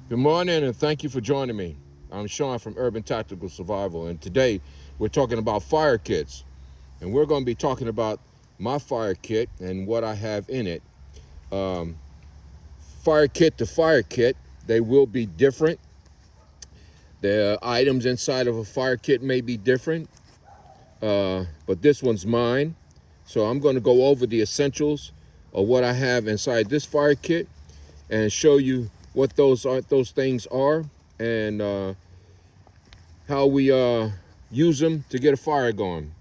Good morning and thank you for joining me. I'm Sean from Urban Tactical Survival, and today we're talking about fire kits. And we're going to be talking about my fire kit and what I have in it. Fire kit to fire kit, they will be different. The items inside of a fire kit may be different, but this one's mine. So I'm going to go over the essentials of what I have inside this fire kit and show you what those things are, and how we use them to get a fire going.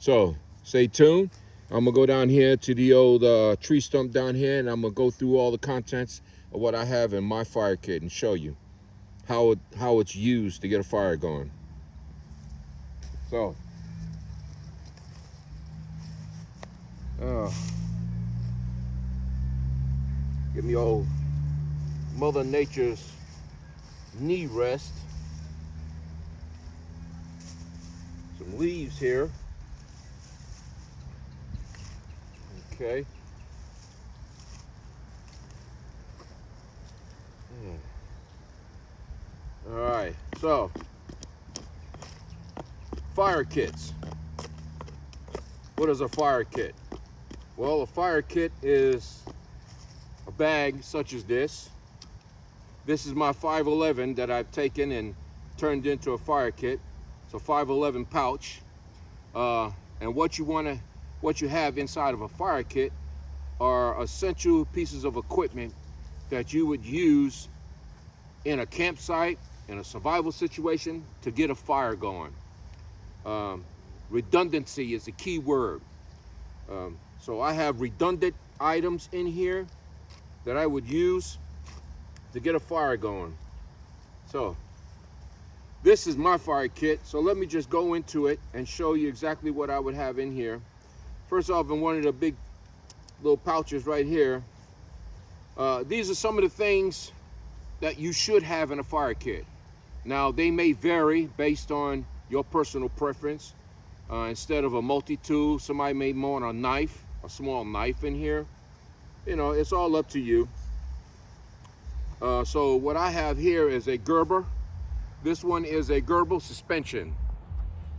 So stay tuned. I'm gonna go down here to the old tree stump down here, and I'm gonna go through all the contents of what I have in my fire kit and show you how it's used to get a fire going. So give me old Mother Nature's knee rest. Some leaves here. Okay. All right, so fire kits. What is a fire kit? Well, a fire kit is a bag such as this. This is my 511 that I've taken and turned into a fire kit. It's a 511 pouch. And what you have inside of a fire kit are essential pieces of equipment that you would use in a campsite, in a survival situation, to get a fire going. Redundancy is the key word. So I have redundant items in here that I would use to get a fire going. So this is my fire kit. So let me just go into it and show you exactly what I would have in here. First off, in one of the big little pouches right here, these are some of the things that you should have in a fire kit. Now, they may vary based on your personal preference. Instead of a multi-tool, somebody may want a knife, a small knife in here. You know, it's all up to you. So what I have here is a Gerber. This one is a Gerber Suspension.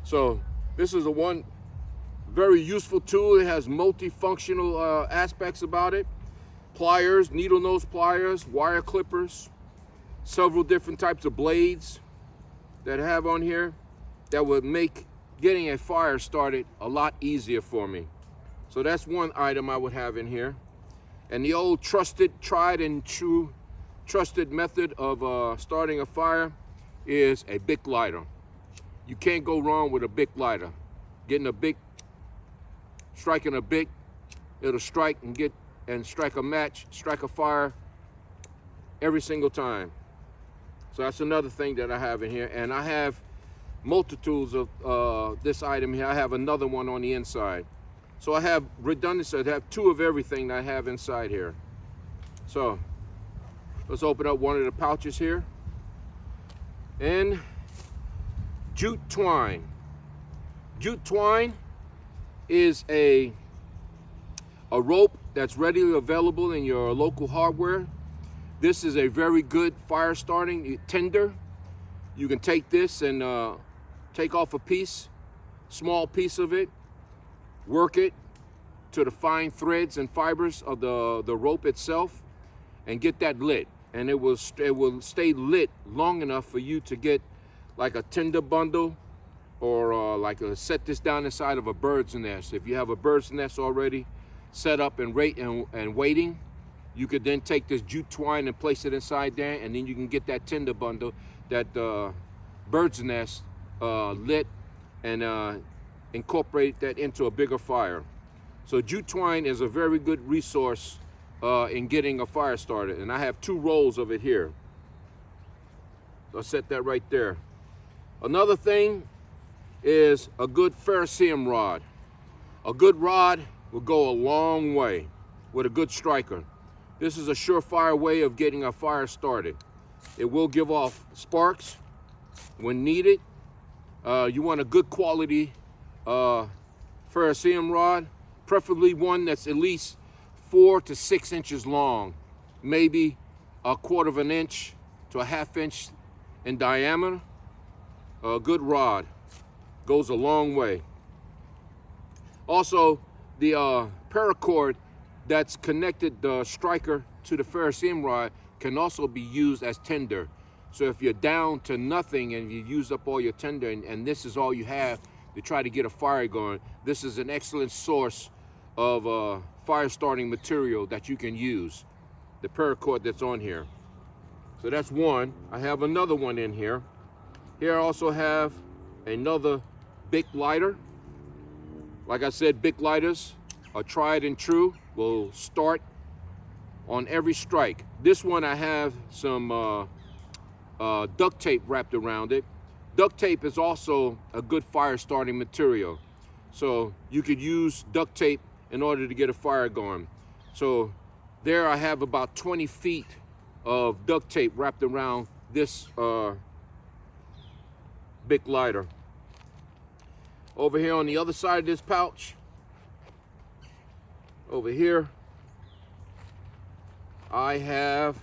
So this is a one very useful tool. It has multifunctional aspects about it. Pliers, needle nose pliers, wire clippers, several different types of blades that I have on here that would make getting a fire started a lot easier for me. So that's one item I would have in here. And the old tried and true trusted method of starting a fire is a Bic lighter. You can't go wrong with a Bic lighter. Getting a Bic, striking a Bic, it'll strike and strike a match, strike a fire every single time. So that's another thing that I have in here. And I have multitudes of this item here. I have another one on the inside. So I have redundancy. I have two of everything that I have inside here. So let's open up one of the pouches here. And jute twine. Jute twine is a rope that's readily available in your local hardware. This is a very good fire starting tinder. You can take this and take off a piece, small piece of it, work it to the fine threads and fibers of the rope itself, and get that lit. And it will stay lit long enough for you to get like a tinder bundle, or set this down inside of a bird's nest. If you have a bird's nest already set up and waiting, you could then take this jute twine and place it inside there, and then you can get that tinder bundle, that bird's nest lit, and incorporate that into a bigger fire. So jute twine is a very good resource in getting a fire started, and I have 2 rolls of it here. So I'll set that right there. Another thing is a good Ferrocerium rod. A good rod will go a long way with a good striker. This is a surefire way of getting a fire started. It will give off sparks when needed. You want a good quality Ferrocerium rod, preferably one that's at least 4 to 6 inches long, maybe a 1/4 of an inch to a 1/2 inch in diameter. A good rod goes a long way. Also, the paracord that's connected the striker to the Ferrocerium rod can also be used as tinder. So if you're down to nothing and you use up all your tinder and this is all you have to try to get a fire going, this is an excellent source of fire starting material that you can use, the paracord that's on here. So that's one. I have another one in here. Here I also have another Bic lighter. Like I said, Bic lighters are tried and true, will start on every strike. This one I have some duct tape wrapped around it. Duct tape is also a good fire starting material. So you could use duct tape in order to get a fire going. So there I have about 20 feet of duct tape wrapped around this Bic lighter. Over here on the other side of this pouch, over here, I have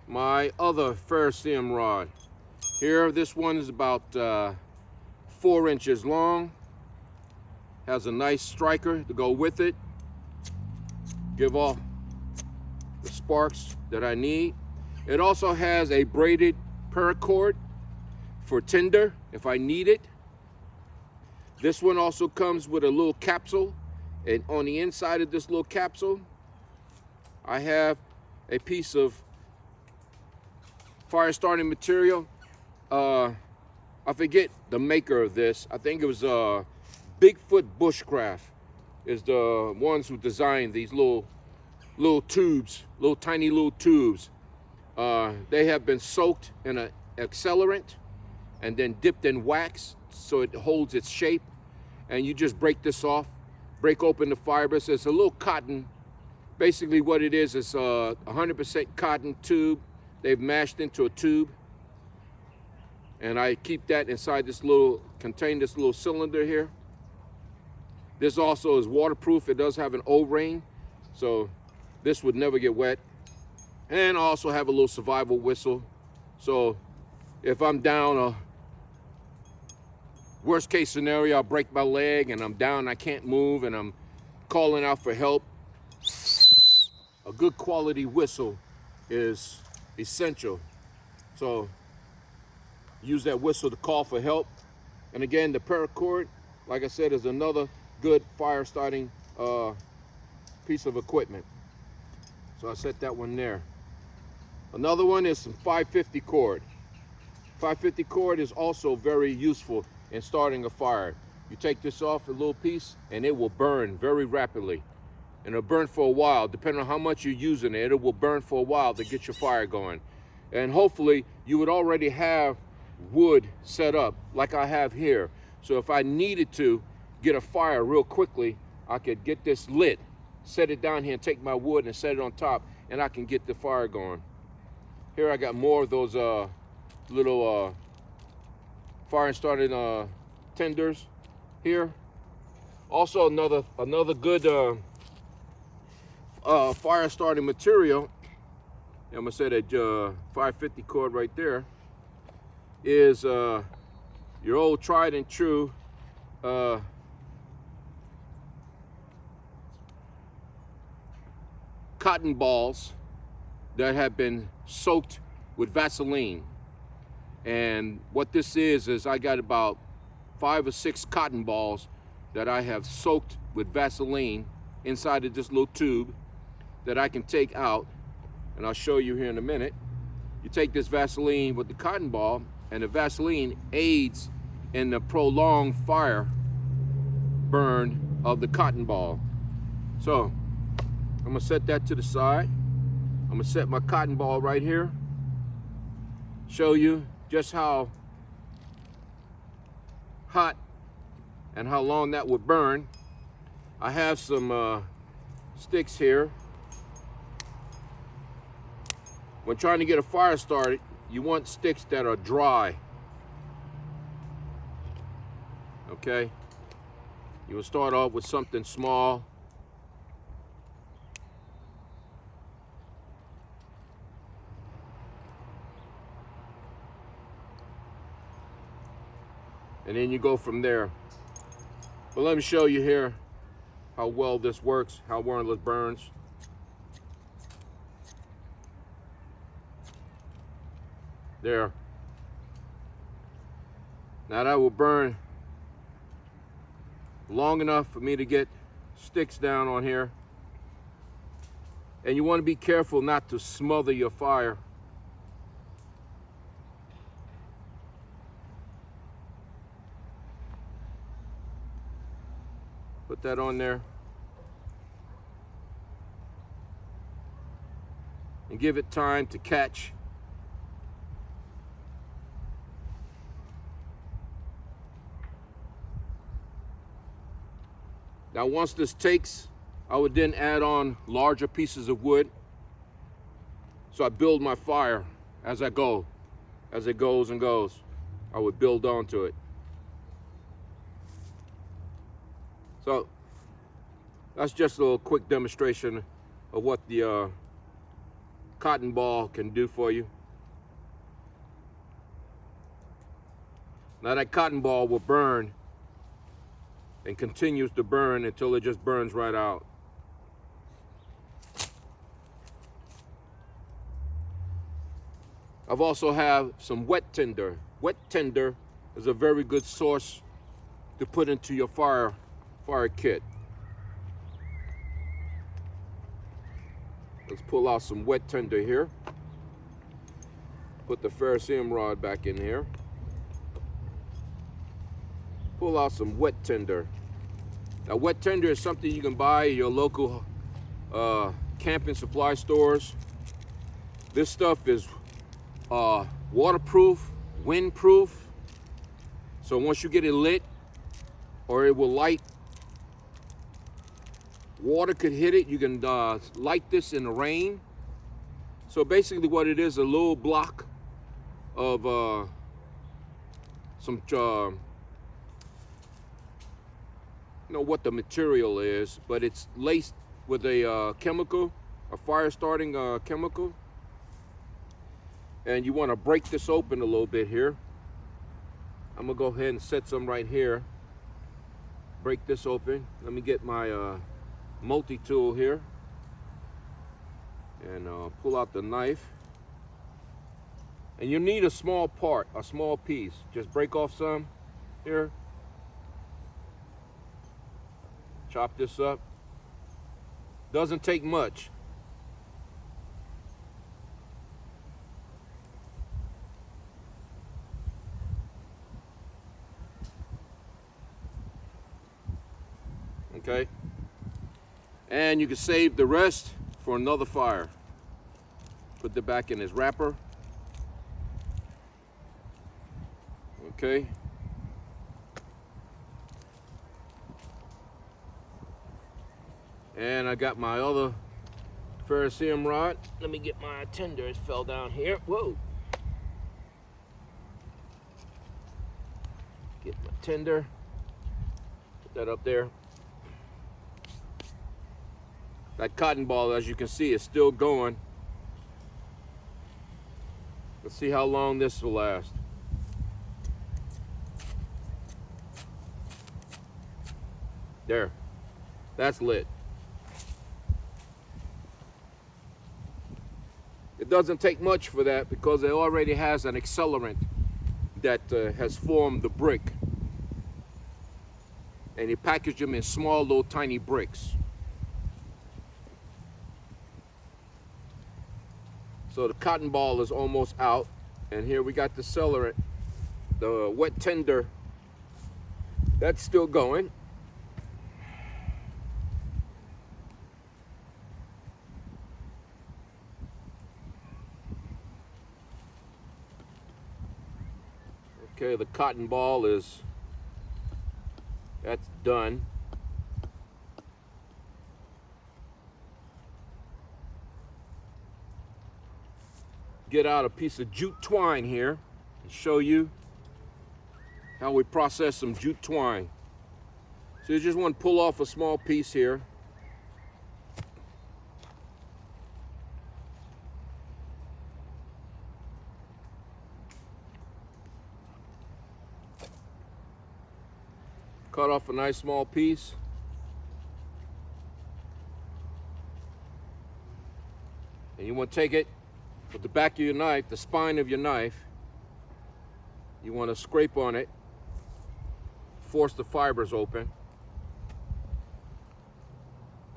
my other Ferrocerium rod. Here, this one is about 4 inches long. Has a nice striker to go with it. Give off the sparks that I need. It also has a braided paracord for tinder if I need it. This one also comes with a little capsule, and on the inside of this little capsule, I have a piece of fire starting material. I forget the maker of this. I think it was Bigfoot Bushcraft is the ones who designed these little tubes, tiny little tubes. They have been soaked in an accelerant and then dipped in wax so it holds its shape. And you just break this off, break open the fibers. It's a little cotton. Basically what it is 100% cotton tube. They've mashed into a tube. And I keep that inside this little, contain this little cylinder here. This also is waterproof. It does have an O-ring, so this would never get wet. And I also have a little survival whistle. So if I'm down, worst case scenario, I'll break my leg and I'm down, I can't move, and I'm calling out for help. A good quality whistle is essential. So use that whistle to call for help. And again, the paracord, like I said, is another good fire starting piece of equipment. So I set that one there. Another one is some 550 cord. 550 cord is also very useful in starting a fire. You take this off a little piece and it will burn very rapidly. And it'll burn for a while, depending on how much you're using it. It will burn for a while to get your fire going. And hopefully you would already have wood set up like I have here. So if I needed to get a fire real quickly, I could get this lit, set it down here and take my wood and set it on top, and I can get the fire going. Here I got more of those little fire starting tinders here. Also another good fire starting material, I'm gonna say that 550 cord right there, is your old tried and true cotton balls that have been soaked with Vaseline. And what this is I got about 5 or 6 cotton balls that I have soaked with Vaseline inside of this little tube that I can take out, and I'll show you here in a minute. You take this Vaseline with the cotton ball, and the Vaseline aids in the prolonged fire burn of the cotton ball. So I'm gonna set that to the side. I'm gonna set my cotton ball right here, show you just how hot and how long that would burn. I have some sticks here. When trying to get a fire started, you want sticks that are dry. Okay? You will start off with something small. and then you go from there. But let me show you here how well this works, how well it burns. There. Now that will burn long enough for me to get sticks down on here. And you want to be careful not to smother your fire. Put that on there. And give it time to catch. Now once this takes, I would then add on larger pieces of wood. So I build my fire as I go. As it goes and goes, I would build onto it. So that's just a little quick demonstration of what the cotton ball can do for you. Now that cotton ball will burn and continues to burn until it just burns right out. I've also have some wet tinder. Wet tinder is a very good source to put into your fire kit. Let's pull out some wet tinder here. Put the Ferrocerium rod back in here. Pull out some wet tinder. Now wet tinder is something you can buy at your local camping supply stores. This stuff is waterproof, windproof. So once you get it lit, or it will light, water could hit it. You can light this in the rain. So basically what it is, a little block of some you know what the material is, but it's laced with a chemical, a fire starting chemical. And you want to break this open a little bit here. I'm gonna go ahead and set some right here. Break this open. Let me get my multi-tool here and pull out the knife. And you need a small part, a small piece. Just break off some here. Chop this up. Doesn't take much. Okay. And you can save the rest for another fire. Put it back in his wrapper. Okay. And I got my other Ferrocerium rod. Let me get my tinder. It fell down here. Whoa. Get my tinder. Put that up there. That cotton ball, as you can see, is still going. Let's see how long this will last. There. That's lit. It doesn't take much for that because it already has an accelerant that has formed the brick. And you package them in small, little, tiny bricks. So the cotton ball is almost out. And here we got the accelerant, the wet tinder. That's still going. Okay, the cotton ball that's done. Get out a piece of jute twine here and show you how we process some jute twine. So you just want to pull off a small piece here. cut off a nice small piece. And you want to take it with the back of your knife, the spine of your knife. You want to scrape on it, force the fibers open.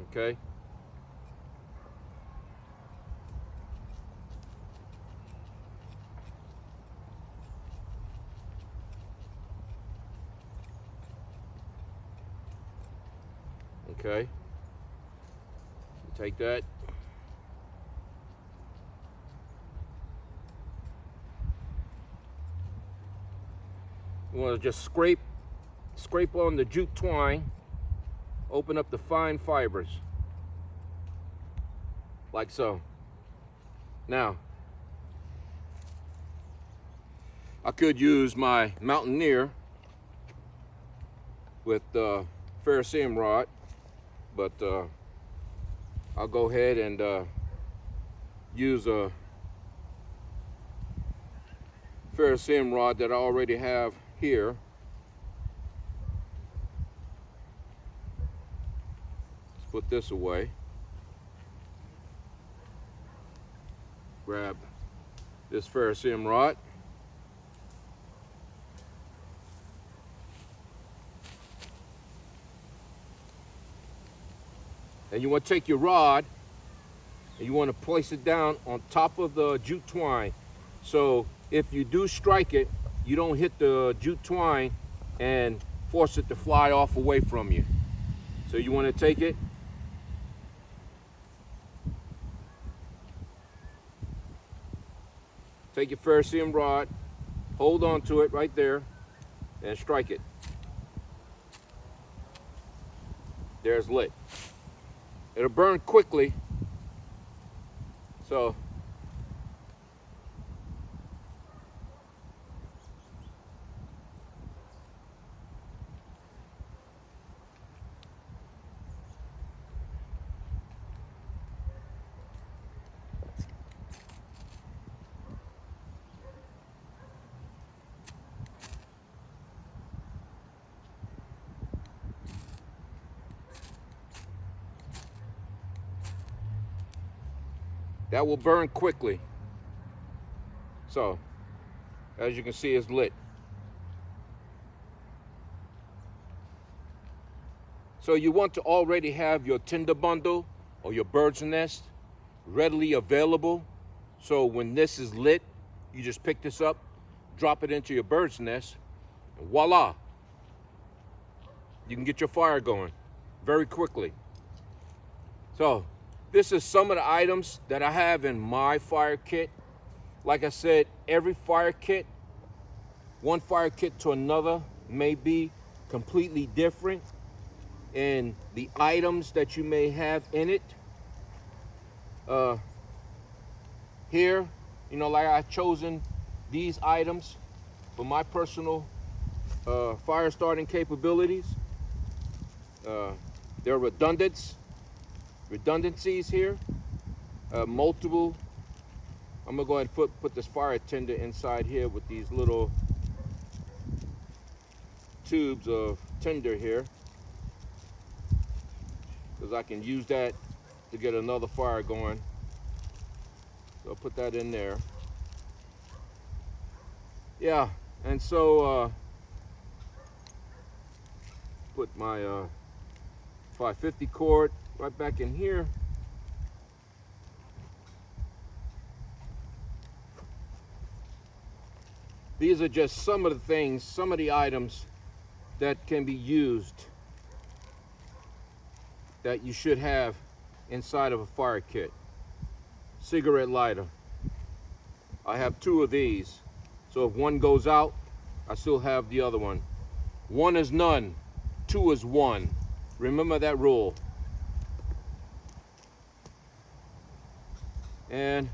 Okay? Okay? You take that. You want to just scrape on the jute twine, open up the fine fibers, like so. Now, I could use my Mountaineer with Ferrocerium Rod, but I'll go ahead and use a Ferrocerium Rod that I already have here. Let's put this away. Grab this Ferrocerium Rod. And you want to take your rod and you want to place it down on top of the jute twine. So if you do strike it, you don't hit the jute twine and force it to fly off away from you. So you want to take it, take your Ferrocerium rod, hold on to it right there, and strike it. There's lit. It'll burn quickly, so that will burn quickly. So, as you can see, it's lit. So you want to already have your tinder bundle or your bird's nest readily available. So when this is lit, you just pick this up, drop it into your bird's nest, and voila, you can get your fire going very quickly. So this is some of the items that I have in my fire kit. Like I said, every fire kit, one fire kit to another, may be completely different in the items that you may have in it. Here, you know, like I've chosen these items for my personal fire starting capabilities. They're redundancies here, multiple. I'm gonna go ahead and put this fire tinder inside here with these little tubes of tinder here, because I can use that to get another fire going. So I'll put that in there. Yeah, and so put my 550 cord right back in here. These are just some of the things, some of the items that can be used that you should have inside of a fire kit. Cigarette lighter. I have 2 of these. So if one goes out, I still have the other one. 1 is none, 2 is 1. Remember that rule. And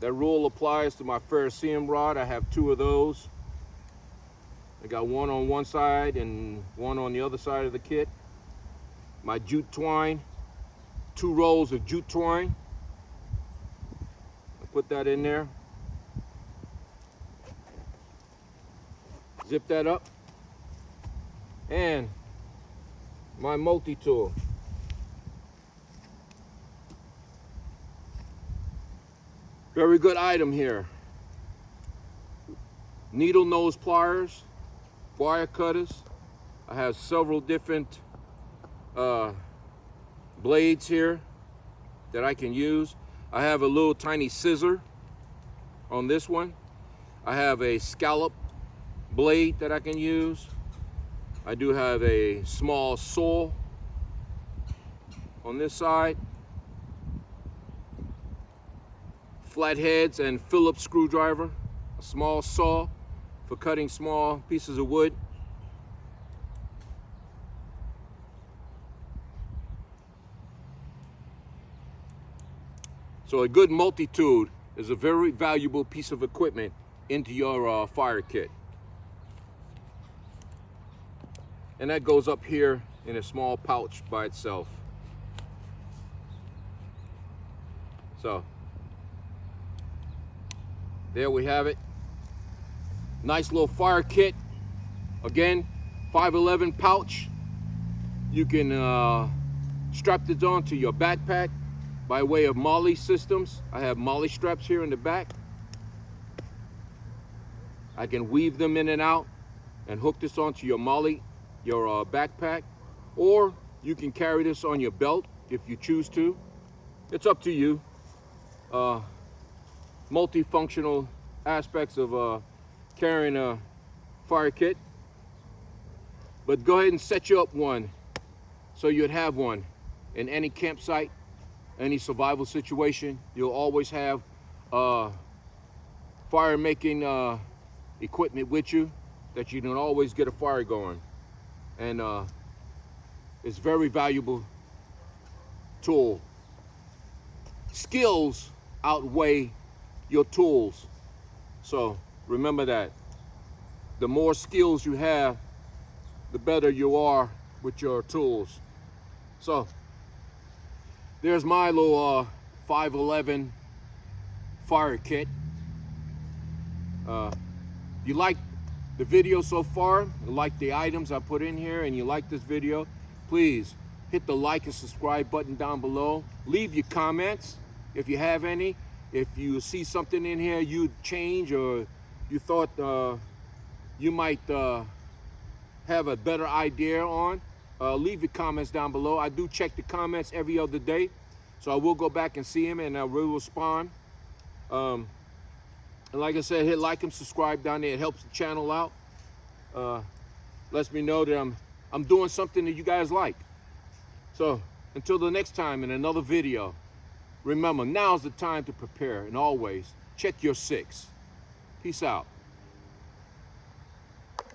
that rule applies to my Ferrocerium rod. I have 2 of those. I got one on one side and one on the other side of the kit. My jute twine, 2 rolls of jute twine. I put that in there. Zip that up. and my multi-tool. Very good item here. Needle nose pliers, wire cutters. I have several different blades here that I can use. I have a little tiny scissor on this one. I have a scallop blade that I can use. I do have a small saw on this side. Flatheads and Phillips screwdriver. A small saw for cutting small pieces of wood. So a good multi-tool is a very valuable piece of equipment into your fire kit. And that goes up here in a small pouch by itself. So there we have it. Nice little fire kit. Again, 511 pouch. You can strap this onto your backpack by way of MOLLE systems. I have MOLLE straps here in the back. I can weave them in and out and hook this onto your MOLLE, your backpack, or you can carry this on your belt if you choose to. It's up to you. Multifunctional aspects of carrying a fire kit. But go ahead and set you up one so you'd have one in any campsite, any survival situation. You'll always have fire making equipment with you that you can always get a fire going. And it's very valuable tool. Skills outweigh your tools. So remember that. The more skills you have, the better you are with your tools. So there's my little 511 fire kit. You like the video so far, you like the items I put in here, and you like this video, please hit the like and subscribe button down below. Leave your comments if you have any. If you see something in here you'd change, or you thought you might have a better idea on, leave your comments down below. I do check the comments every other day, so I will go back and see them, and I will respond. And like I said, hit like and subscribe down there. It helps the channel out. Lets me know that I'm doing something that you guys like. So until the next time in another video, remember, now's the time to prepare, and always check your 6. Peace out.